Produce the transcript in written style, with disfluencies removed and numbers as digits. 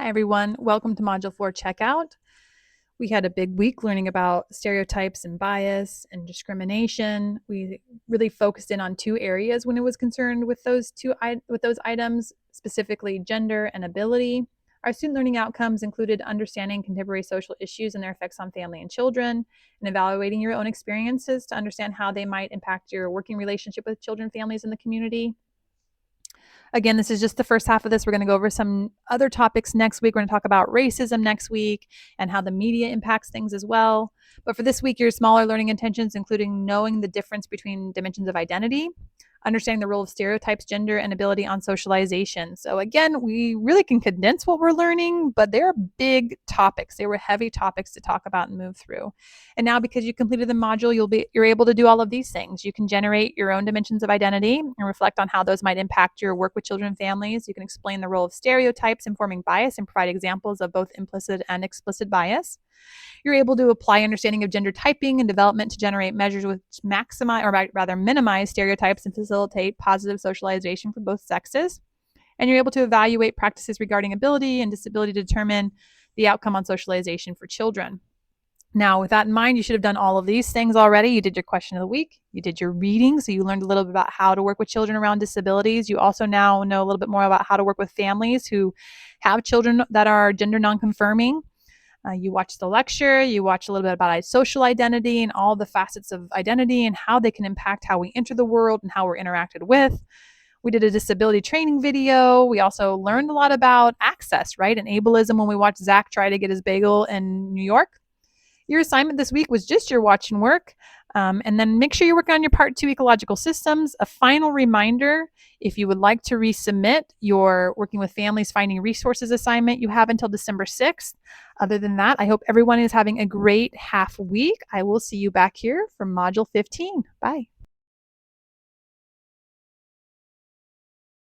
Hi, everyone. Welcome to Module 4 Checkout. We had a big week learning about stereotypes and bias and discrimination. We really focused in on two areas when it was concerned with those items, specifically gender and ability. Our student learning outcomes included understanding contemporary social issues and their effects on family and children, and evaluating your own experiences to understand how they might impact your working relationship with children, families, and the community. Again, this is just the first half of this. We're going to go over some other topics next week. We're going to talk about racism next week and how the media impacts things as well. But for this week, your smaller learning intentions, including knowing the difference between dimensions of identity, understanding the role of stereotypes, gender, and ability on socialization. So again, we really can condense what we're learning, but they're big topics. They were heavy topics to talk about and move through. And now, because you completed the module, you're able to do all of these things. You can generate your own dimensions of identity and reflect on how those might impact your work with children and families. You can explain the role of stereotypes informing bias and provide examples of both implicit and explicit bias. You're able to apply understanding of gender typing and development to generate measures which maximize, or rather minimize, stereotypes and facilitate positive socialization for both sexes. And you're able to evaluate practices regarding ability and disability to determine the outcome on socialization for children. Now, with that in mind, you should have done all of these things already. You did your question of the week. You did your reading, so you learned a little bit about how to work with children around disabilities. You also now know a little bit more about how to work with families who have children that are gender nonconforming. You watched the lecture, you watched a little bit about social identity and all the facets of identity and how they can impact how we enter the world and how we're interacted with. We did a disability training video. We also learned a lot about access, right? And ableism when we watched Zach try to get his bagel in New York. Your assignment this week was just your watch and work. And then make sure you're working on your part 2 ecological systems. A final reminder, if you would like to resubmit your working with families finding resources assignment, you have until December 6th. Other than that, I hope everyone is having a great half week. I will see you back here for Module 15. Bye.